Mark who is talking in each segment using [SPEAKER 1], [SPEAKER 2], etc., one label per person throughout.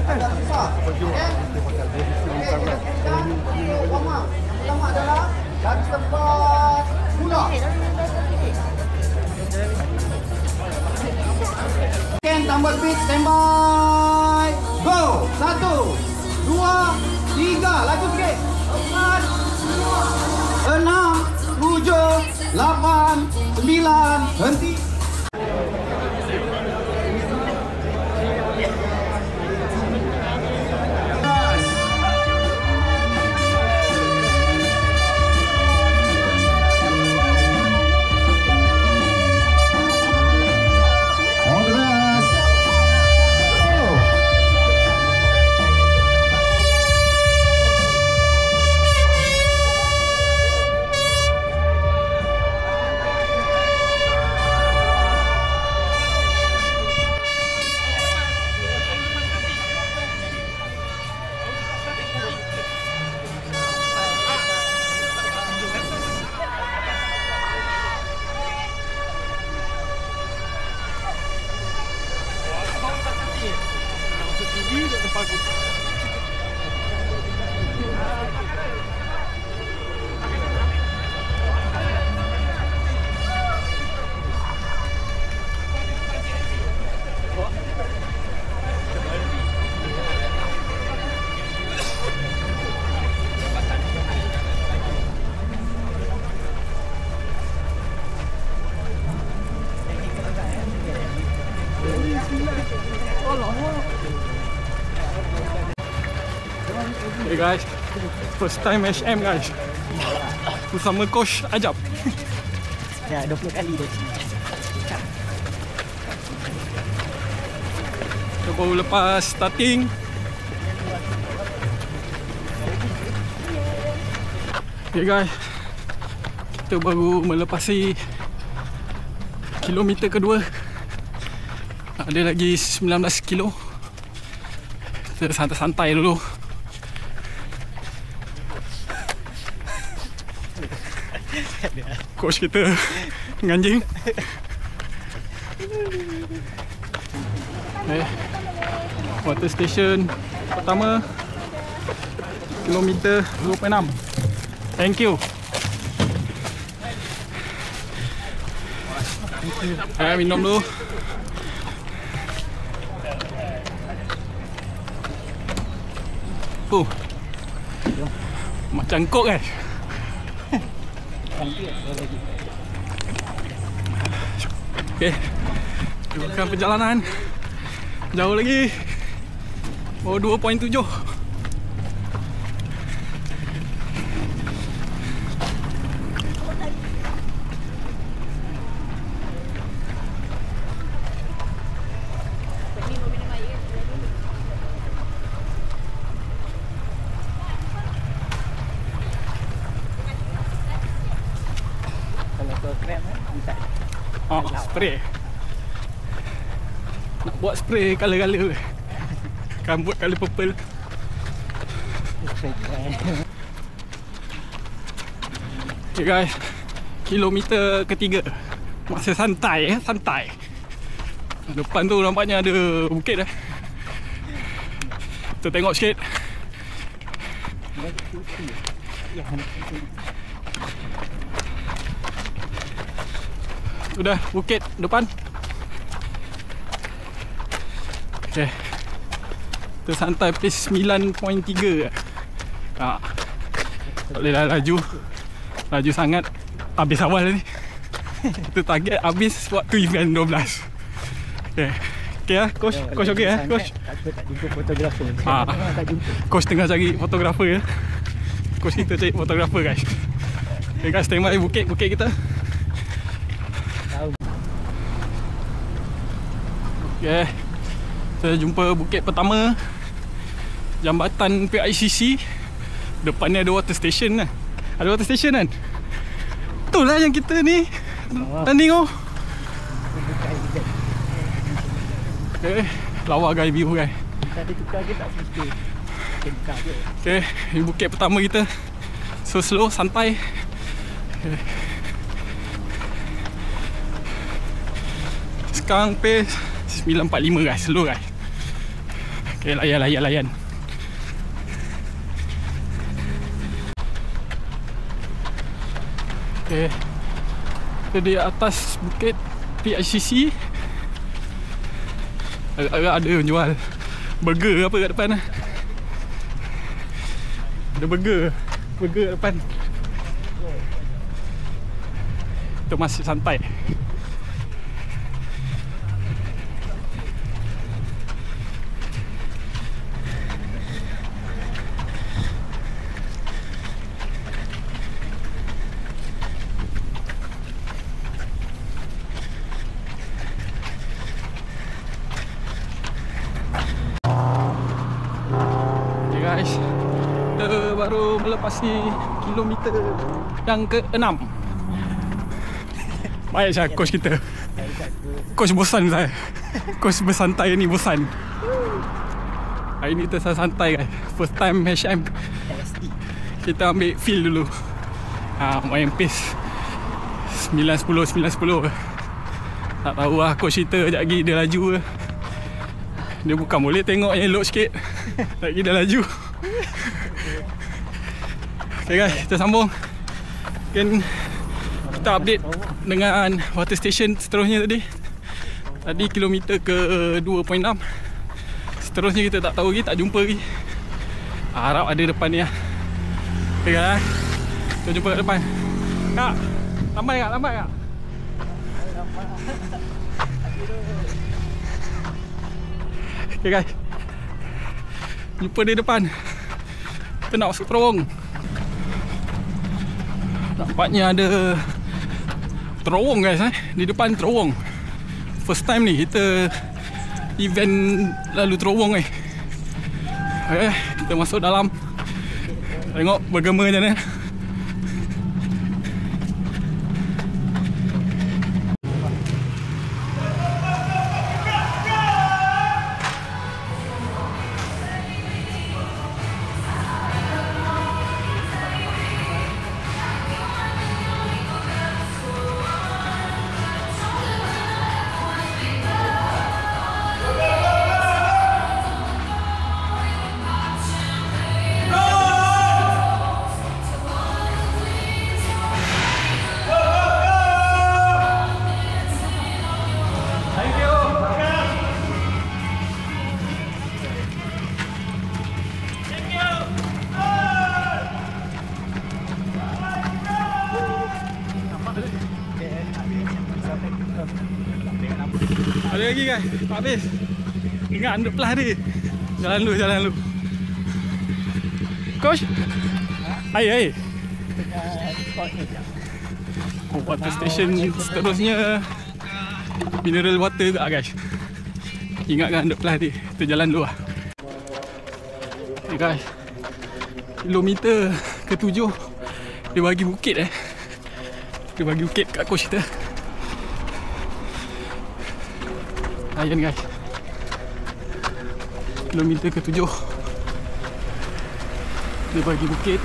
[SPEAKER 1] agak susah. Pertama adalah garis tempat mula. Tambah speed, standby, go. 1, 2, 3, laju sikit. 4, 6, 7, 8, 9, henti.
[SPEAKER 2] Hey guys, first time HM guys. Bersama coach Ajab.
[SPEAKER 3] Ya, 20 kali dah.
[SPEAKER 2] Kita baru lepas starting. Okay guys, kita baru melepasi kilometer kedua. Ada lagi 19 kilo. Kita santai-santai dulu. Coach kita nganjing. Water station pertama, kilometer 2.6. Thank you. Minum dulu. Macam kok guys. Okay, teruskan perjalanan. Jauh lagi. Baru 2.7. Oh, spray. Nak buat spray color-color. Kan buat color purple. Okay guys, kilometer ketiga. Masih santai, santai. Depan tu nampaknya ada bukit dah. Kita tengok sikit. Sudah bukit depan. Okay, kita santai pace 9.3. Tak boleh lah laju sangat. Habis awal ni. Kita target habis waktu event 12. Okay, okay lah coach. Coach okay lah coach.
[SPEAKER 3] Tak jumpa fotografer.
[SPEAKER 2] Coach tengah cari fotografer ya. Coach kita cari fotografer guys. Okay guys, tengok bukit kita. Okay, saya jumpa bukit pertama, jambatan PICC. Depan ni ada water station kan. Ada water station kan. Itulah yang kita ni tanding oh. Okay, lawa guys view guys.
[SPEAKER 3] Tadi tukar ke tak semestinya. Tukar je.
[SPEAKER 2] Okay, ini bukit pertama kita. So slow, santai. Okay. Sekarang pace 9.45 guys, slow guys. Okay, layan. Okay, kita di atas bukit PICC. Agak-agak ada yang jual burger apa kat depan lah. Ada burger kat depan. Kita masih santai. Guys, kita baru melepasi kilometer yang ke-6. Baik saya coach kita. Coach bosan saya. Coach bersantai ni bosan. Hari ni kita santai guys. First time HM. Kita ambil feel dulu. Main pace 9.10. Tak tahu lah coach kita sekejap lagi dia laju ke. Dia bukan boleh tengok yang elok sikit. Lagi dah laju. Okay guys, kita sambung. Mungkin kita update dengan water station seterusnya tadi. Tadi kilometer ke 2.6. Seterusnya kita tak tahu lagi, tak jumpa lagi. Harap ada depan ni lah. Okay guys, kita jumpa kat depan. Kak, lambat kak? Okay guys, jumpa di depan. Kita nak masuk terowong. Nampaknya ada terowong guys di depan terowong. First time ni kita event lalu terowong Okay, kita masuk dalam. Tengok bergema macam mana. Ada lagi guys, tak habis. Ingat 100+ dia. Jalan lu. Coach? Hai. Water station seterusnya mineral water tak guys. Ingatkan 100+ dia. Kita jalan dulu lah. Okay guys, kilometer ke-7 dia bagi bukit Dia bagi bukit kat coach kita. Ayan guys, kilometer ke-7 dia bagi bukit.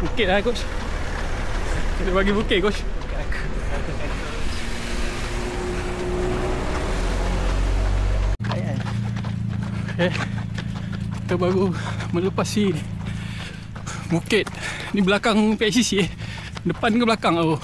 [SPEAKER 2] Bukit lah coach. Dia bagi bukit coach. Okay, kita baru melepasi bukit. Ni belakang PICC depan ke belakang oh.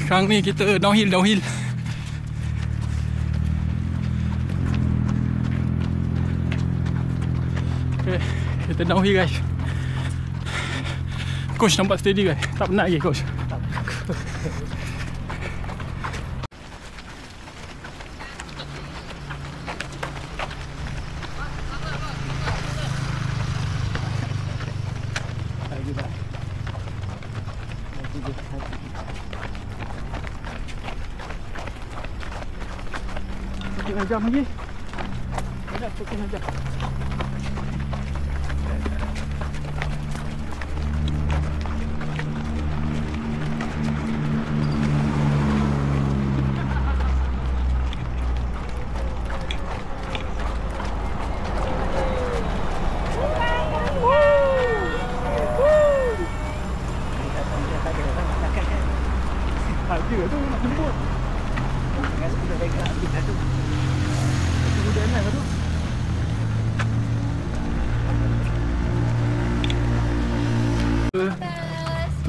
[SPEAKER 2] Sekarang ni kita downhill. Okay, kita downhill guys. Coach nampak steady guys. Tak penat lagi coach. Setengah jam lagi. Ada setengah jam.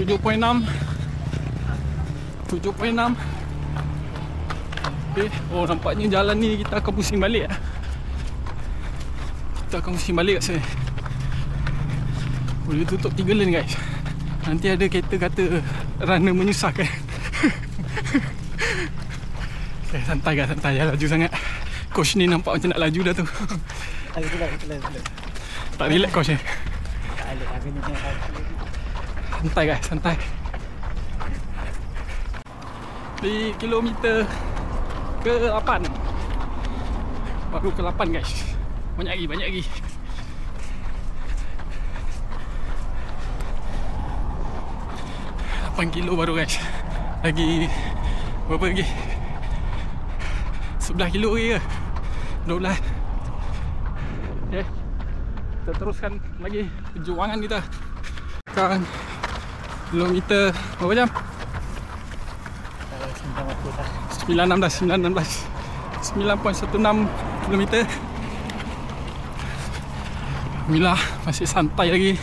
[SPEAKER 2] 7.6. Okay. Oh, nampaknya jalan ni kita akan pusing balik. Kita akan pusing balik kat sini. Boleh tutup 3 lane guys. Nanti ada kereta kata runner menyusahkan. Okay, santai guys, santai. Jangan laju sangat. Coach ni nampak macam nak laju dah tu. Tak relax coach ni. Santai guys, santai. Di kilometer ke-8. Baru ke-8 guys. Banyak lagi. 8 kilo baru guys. Lagi berapa lagi? 11 kilo lagi ke? 12. Okay. Kita teruskan lagi perjuangan kita. Sekarang kilometer berapa jam? 9.16 9.16 kilometer. Alhamdulillah masih santai lagi.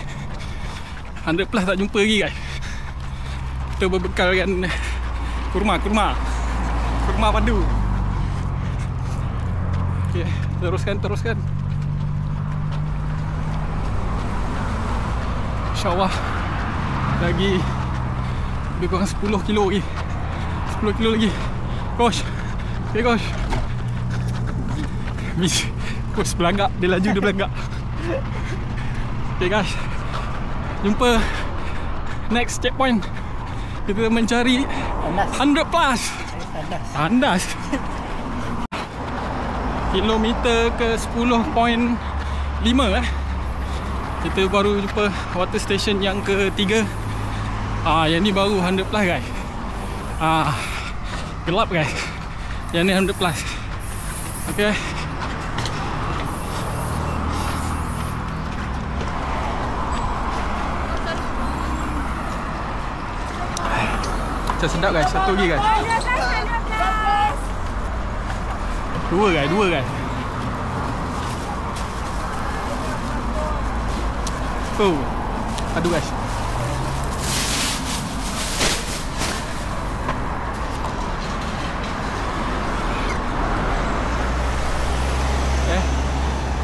[SPEAKER 2] 100 plus tak jumpa lagi guys. Kita berbekalkan kurma padu. Okay, teruskan. InsyaAllah lagi lebih kurang 10 kilo lagi. 10 kilo lagi. Coach. Okay coach. Coach berlagak. Dia laju, dia berlagak. Okay guys, jumpa next checkpoint. Kita mencari 100 plus. Tandas. Kilometer ke 10.5 Kita baru jumpa water station yang ke-3. Yang ni baru 100 plus guys. Gelap guys. Yang ni 100 plus. Okay. Macam sedap guys. Satu lagi guys. Dua guys. Oh. Aduh guys. Okay.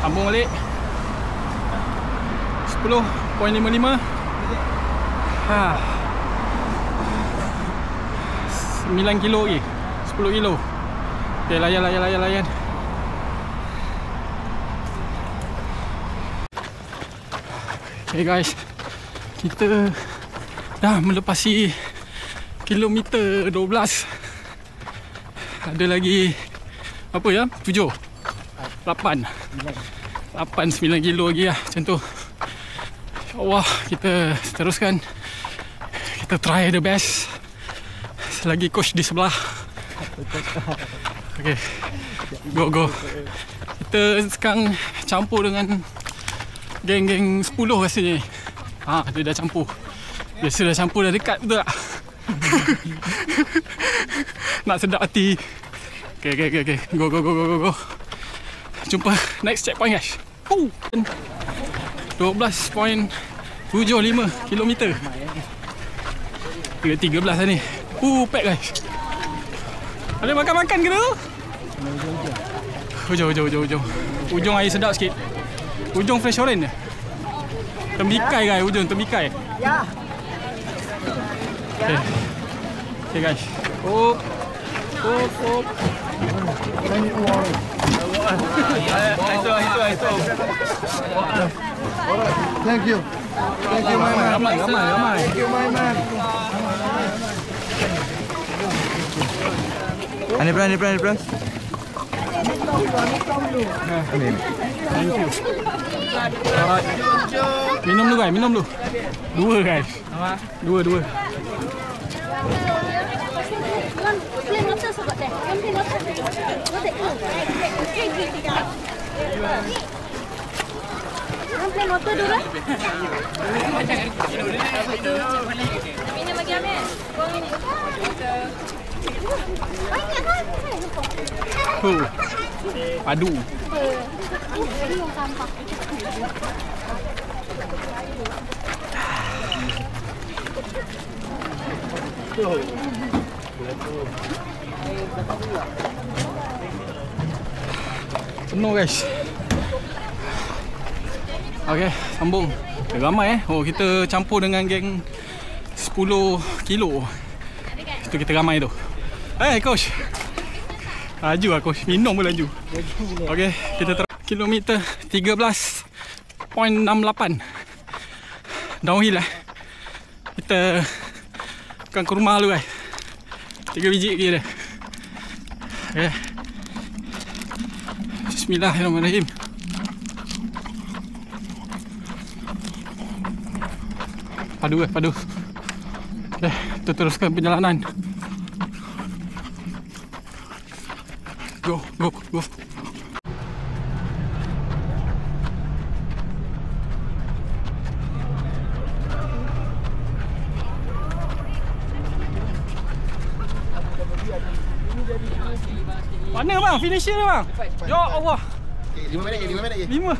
[SPEAKER 2] Sambung balik. 10.55. 9 kilo lagi. 10 kilo. Okay, layan. Okay guys, kita dah melepasi kilometer 12. Ada lagi apa ya? 7 8 9 kilo lagi lah. Macam tu. InsyaAllah kita teruskan. Kita try the best. Selagi coach di sebelah. Okay, go. Kita sekarang campur dengan geng-geng 10 rasanya. Dia dah campur. Biasa dah campur dah dekat, betul tak? Nak sedap hati. Okay. Go. Jumpa next checkpoint guys. 12.75 kilometer. 13 lah ni. Pack guys. Ada makan-makan ke tu? Ujung. Ujung air sedap sikit. Ujung fresh orange dia. Tembikai guys, ujung tembikai. Ya. Okay guys. Hop.
[SPEAKER 1] Thank you my man.
[SPEAKER 2] Ramai.
[SPEAKER 1] Thank you my man. Ani Pran.
[SPEAKER 2] Thank you. Alright. Minum dulu. 2 guys. Dua.
[SPEAKER 4] Play motor dulu. Minum lagi Amir. Banyak kan?
[SPEAKER 2] Padu.
[SPEAKER 4] Ini yang sampah.
[SPEAKER 2] Penuh guys. Okay, sambung. Ramai Oh, kita campur dengan geng 10 kilo. Itu kita ramai tu. Coach. Laju lah coach. Minum pun laju. Okay, kita kilometer 13.68. Downhill lah. Kita akan ke rumah dulu 3 biji lagi dia. Okay. Bismillahirrahmanirrahim. Padu. Okay, kita teruskan perjalanan. Go. Mana bang? Finisher dia bang? Ya Allah.
[SPEAKER 1] 5 minit lagi.
[SPEAKER 2] 5.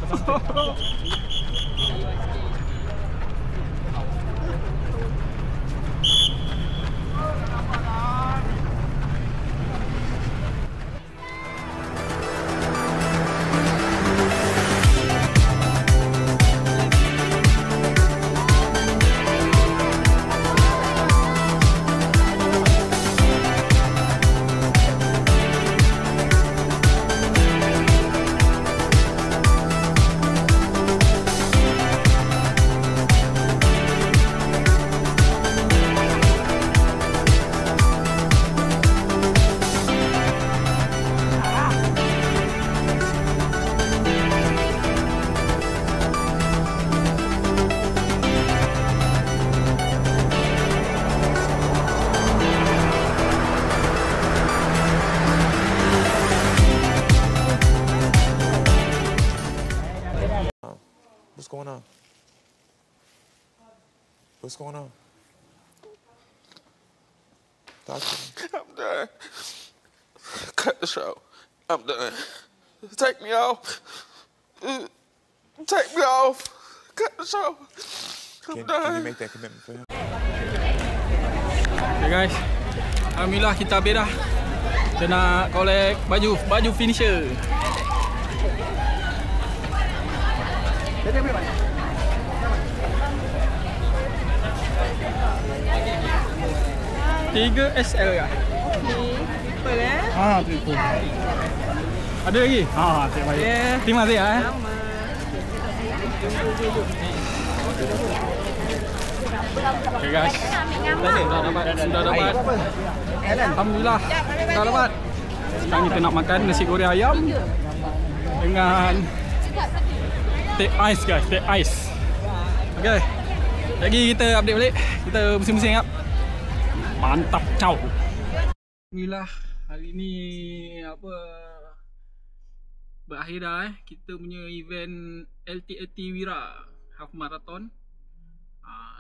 [SPEAKER 5] What's going on? Talk to me. I'm done. Cut the show. I'm done. Take me off. Take me off. Cut the show. I'm done. Can you make that commitment for him?
[SPEAKER 2] Okay guys, alhamdulillah kita habis dah. Kita nak collect baju finisher. Tiga SL kah?
[SPEAKER 6] Triple
[SPEAKER 2] triple. Ada lagi? Terima kasih. Terima kasih Okay guys. Sudah dapat. Alhamdulillah. Dah dapat. Sekarang kita nak makan nasi goreng ayam dengan teh ais guys, teh ais. Okay. Lagi kita update balik. Kita pusing-pusing jap. Mantap, ciao. Alhamdulillah, hari ni berakhir dah kita punya event LTAT Wira half marathon.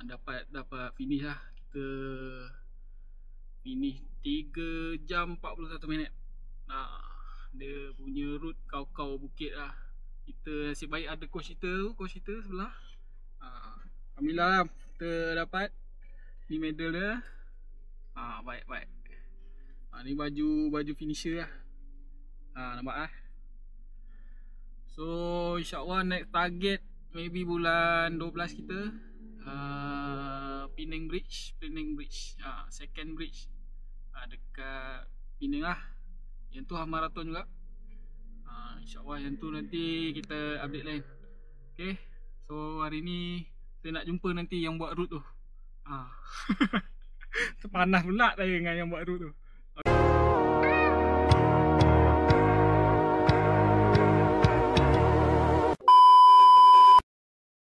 [SPEAKER 2] Dapat finish lah. Kita finish 3 jam 41 minit. Dia punya route kau bukit lah. Kita nasib baik ada coach kita sebelah. Alhamdulillah lah, kita dapat ni medal dia. Baik. Ni baju finisher lah. Nampak lah. So insyaAllah next target maybe bulan 12 kita Penang Bridge, second bridge dekat Penang lah. Yang tu half marathon juga. InsyaAllah yang tu nanti kita update lain. Okay, so hari ni kita nak jumpa nanti yang buat route tu. Terpanah pula saya dengan yang buat route tu.